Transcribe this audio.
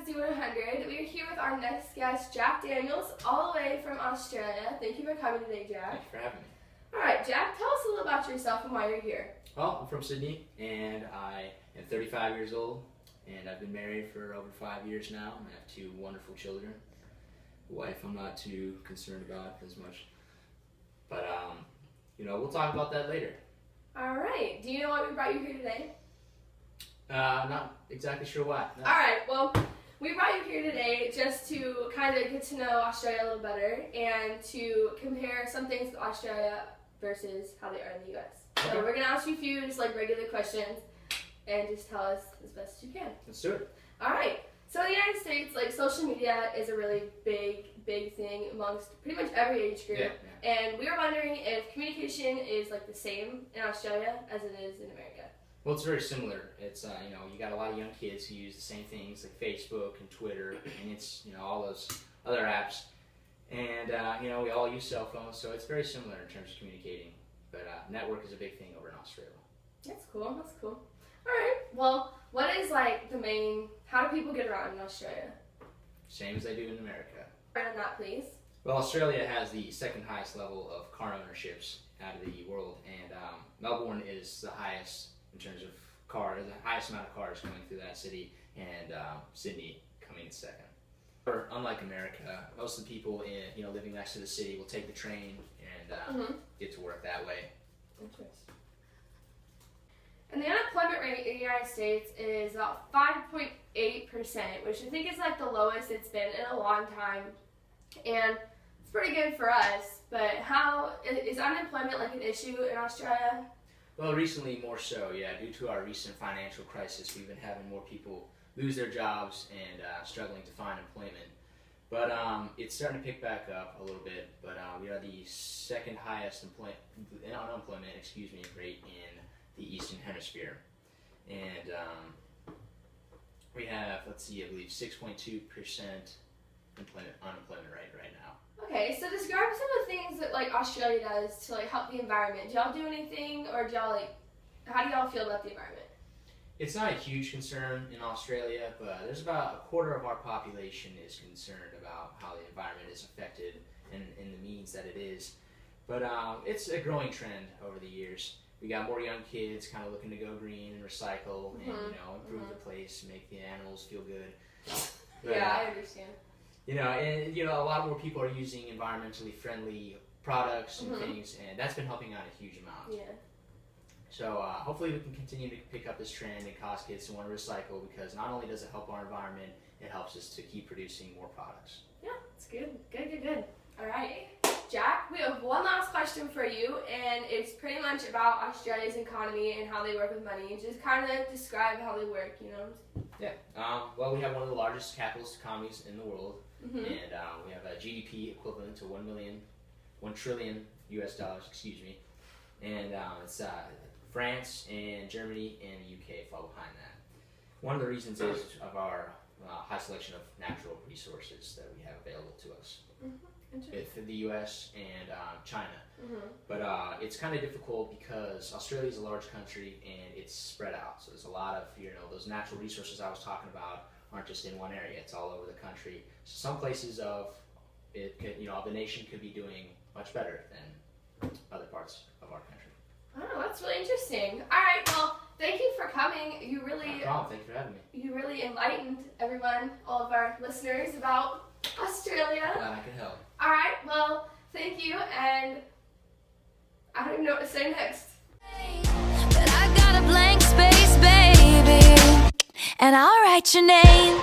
KSU 100. We are here with our next guest, Jack Daniels, all the way from Australia. Thank you for coming today, Jack. Thanks for having me. All right, Jack, tell us a little about yourself and why you're here. Well, I'm from Sydney, and I am 35 years old, and I've been married for over 5 years now. I have 2 wonderful children. A wife I'm not too concerned about as much. But, we'll talk about that later. All right. Do you know why we brought you here today? Not exactly sure why. No. All right. Well, we brought you here today just to kind of get to know Australia a little better and to compare some things with Australia versus how they are in the U.S. So Okay. we're going to ask you a few just like regular questions and just tell us as best as you can. Let's do it. All right. So in the United States, like social media is a really big thing amongst pretty much every age group. Yeah. And we were wondering if communication is like the same in Australia as it is in America. Well, it's very similar. It's, you got a lot of young kids who use the same things like Facebook and Twitter, and it's, all those other apps. And, we all use cell phones, so it's very similar in terms of communicating. But network is a big thing over in Australia. That's cool. That's cool. All right. Well, what is like the main, how do people get around in Australia? Same as they do in America. On that, please. Well, Australia has the second highest level of car ownerships out of the world, and Melbourne is the highest in terms of cars, the highest amount of cars going through that city, and Sydney coming in second. Unlike America, most of the people living next to the city will take the train and get to work that way. Interesting. And the unemployment rate in the United States is about 5.8%, which I think is like the lowest it's been in a long time. And it's pretty good for us, but how is unemployment like an issue in Australia? Well, recently more so, yeah. Due to our recent financial crisis, we've been having more people lose their jobs and struggling to find employment. But it's starting to pick back up a little bit. But we are the second highest unemployment rate in the Eastern Hemisphere, and we have, I believe 6.2% unemployment rate right now. Okay, so describe some of the things that like Australia does to like help the environment. Do y'all do anything, or do y'all how do y'all feel about the environment? It's not a huge concern in Australia, but there's about a quarter of our population is concerned about how the environment is affected and the means that it is. But it's a growing trend over the years. We got more young kids kind of looking to go green and recycle and improve the place, make the animals feel good. But, yeah, I understand. A lot more people are using environmentally friendly products and things, and that's been helping out a huge amount. Yeah. So hopefully we can continue to pick up this trend and cause kids to want to recycle, because not only does it help our environment, it helps us to keep producing more products. Yeah, it's good. Good. All right. Jack, we have one last question for you, and it's pretty much about Australia's economy and how they work with money. Just kind of describe how they work, Yeah. Well, we have one of the largest capitalist economies in the world, and we have a GDP equivalent to $1 trillion US dollars, and it's France and Germany and the UK fall behind that. One of the reasons is of our high selection of natural resources that we have available to us. With the U.S. and China. But it's kind of difficult because Australia is a large country and it's spread out. So there's a lot of, those natural resources I was talking about aren't just in one area, it's all over the country. So some places of it could, the nation could be doing much better than other parts of our country. Oh, that's really interesting. All right, well, thank you for coming. You really, No problem. Thank you for having me. You really enlightened everyone, all of our listeners, about Australia. Glad I could help. All right, well, thank you, and I don't even know what to say next. But I got a blank space, baby, and I'll write your name.